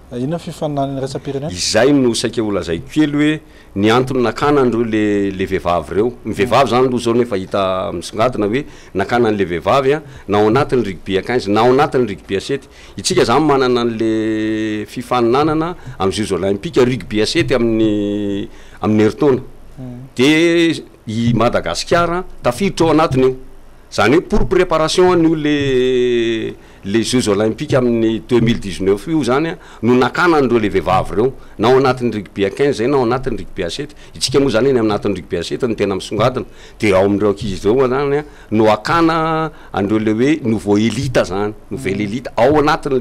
inona fifaninany raisam-pirenena izay no saika ho lazaiko kely hoe ny antony nakana andreo le vehivavy reo ny vehivavy zany aloha zao nefa hita misongadina hoe nakana an'le vehivavy a na ao anatin'ny rugby 15 na ao anatin'ny rugby 7 itsika zany manana an'le fifaninanana amin'ny jeux olympiques rugby 7 amin'ny heritaona de i Madagascar tafiditra ao anatiny io zany hoe pour préparation an'io les jeux olympiques amin'ny 2019 io zany no nakana andreo le vehivavy reo na ao anatin'ny rugby 15 zay na ao anatin'ny rugby 7 itsika moa zany eny anatin'ny rugby 7 ny tena misongadina de ao amindreo ankizy zao zany no akana andreo le hoe nouveau élite zany nouvelle élite ao anatin'ny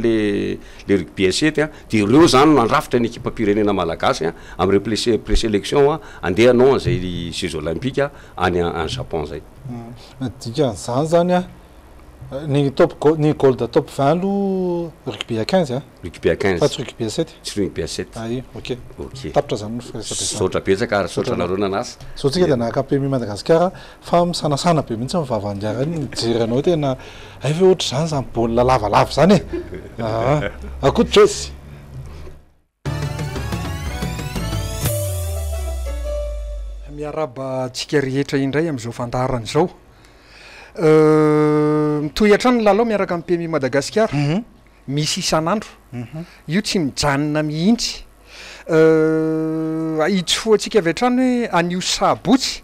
le rugby 7 de reo zany nandrafitra ny ekipa pirenena malagasy amin'ny présélection andehanao an'izay jeux olympiques any en Japon zay dika zany zany ny école de top 20 alo rugby 15 rugby 15 fa tsy rugby 7 tsy rugby 7 ok tapitra zany sotra betsaka ary sotra nareo nanasa so tsika de nahaka PMI Madagascar fa misanasana be mihitsy mivavandiara mijery tena efa ohatra zany zany baolina lavalava zany e akotra ozy miaraba tsika rehetra indray am'izao fandarana zao mitohy hatrany lalao miaraka amin'ny PMI Madagascar misy isan'andro io tsy mijanona mihitsy itsofoantsika avy hatrany hoe anio sabotsy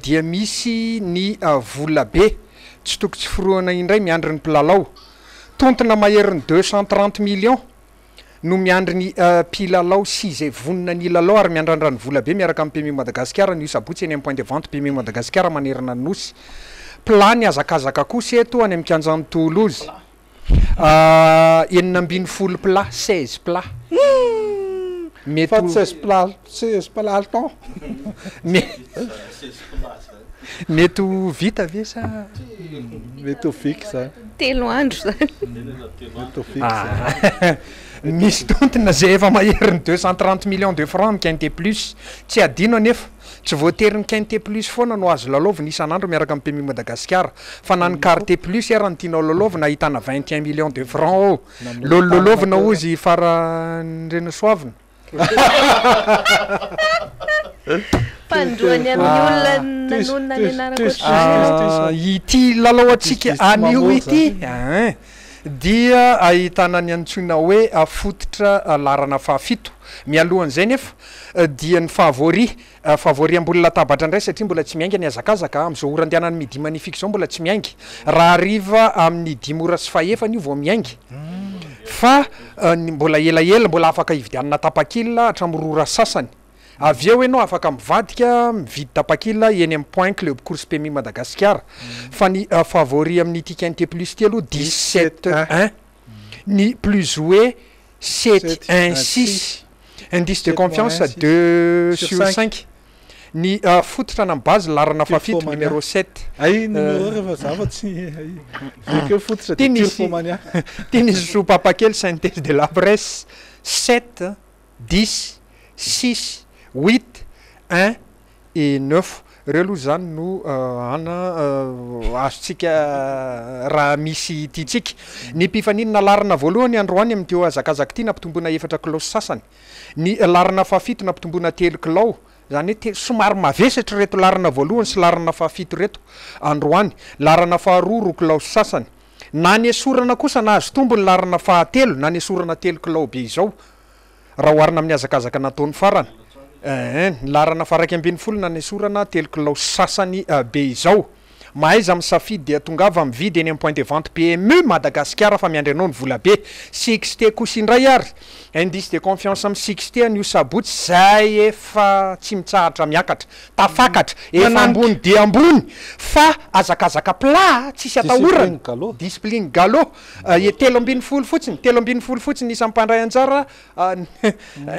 dia misy ny volabe tsy toko tsy firoana indray miandry ny mpilalao tontona maherin'ny 230 millions no miandry ny mpilalao sy zay vonina ny lalao ary miandrandrany volabe miaraka amin'ny PMI Madagascar nio sabotsy eny amin'ny point de vente PMI Madagascar manerana ny nosy plany azakazaka kosa eto any amin'ny kianjan'ny Toulouse enina ambiny folo plat 16 plat mety 16 plat alton mety vita ve sa mety fixe telo andro zany misy tontona zay efa maherin'ny 230 millions de francs quinte plus tsy adino anefa tsy voateriny quinte plus foana no azo lalovina isan'andro miaraka amin'ny pays Madagasikara fa nany carte plus raha tianao lalovina ahitana 21 millions de francs lalovina ozy farandrena soavina pandroany amin'ny olona nanonona ny anarako ity lalao atsika anio ity dia ahitana ny antsoina hoe fototra larana fahafito mialohan'izay nefa dia ny favori ambola latabatra indray satria mbola tsy miainga ny azakazaka am'izao ora andehanany midi magnifique zao mbola tsy miaingy raha ariva amin'ny 10 ora sy fahefany io vao miaingy fa mbola elaela mbola afaka hividianana tapakila hatramin'ny rora sasany avy eo ianao afaka mivadika mividy tapakila eny amin'ny point club course PMI Madagasikara fa ny favori amin'ny quinte plus ty aloha 17-1 ny plus joué 7-1-6 indice de confiance 2/5 ny fototra na base larana fafito numéro 7 tinisy sopapakely synthèse de la presse 7 10 6 8 1 et 9 reo aloha zany no azontsika raha misy titsika ny mpifaninana larana voalohany androany amin'ny teo azakazaka ty nampitombona 4 kilao sasany ny larana fafito nampitombona 3 kilao zany hoe somary mavesatra reto larana voalohany sy larana fafito reto androany larana faharoa 2 kilao sasany na ny esorana kosa na azo tombo ny larana fahatelo na ny esorana 3 kilao be izao raha oharina amin'ny azakazaka nataony farana larana faraky ambin'ny folona ny esorana 3 kilao sasany be izao mahaiza amin'ny safidy dia tongava mividy eny amin'ny point de vente PME Madagasikara fa miandry anao ny vola be 6T kosindray ary indice de confiance amin'ny 6T an'io sabotsy zay efa tsy mitsahatra miakatra tafakatra efa ambony de ambony fa azakazaka plat tsisy atahorana discipline galop telo ambin'ny folo fotsiny isan'ny mpandray anjara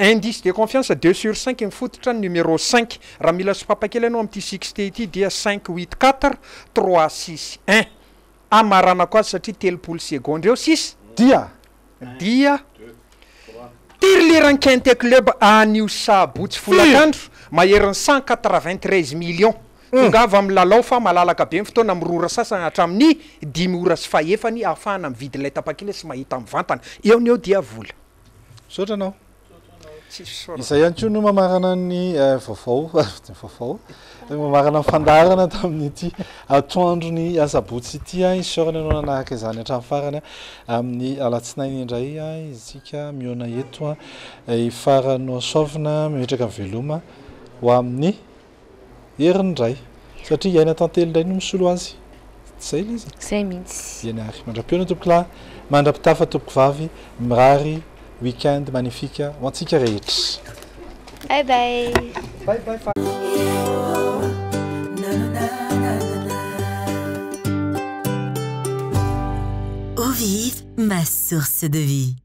indice de confiance 2/5 mifototra numéro 5 raha mila sopapakely anao amin'ity 6T ity dia 5-8-4 3-6-1 amarana ko azy satria 30 seconde eo 6 dia tiriliran'ny quinte club anio sabotsy folakandro maherin'ny 193 millions tongava amin'ny lalao fa malalaka be ny fotoana mirora sasany hatramin'ny 10 ora sy fahefany ahafahana mividy ilay tapakila sy mahita mivantana eo ny eo dia vola saotra anao izay ihany koa no mamarana ny vaovao mamarana ny fandarana tamin'ity atoandro ny asabotsy ity isorana anao nanahaka izany hatramin'ny farany amin'ny alatsinainy indray izika miona eto ifaranao sovina mimetraka veloma ho amin'ny herinindray satria iaina tantely indray no misolo azy zay ilay izy zay mihitsy ianary mandra-piona tompoko lahy mandra-pitafa tompoko vavy mirary week-end magnifique ho antsika rehetra bye bye bye bye Au vif, ma source de vie.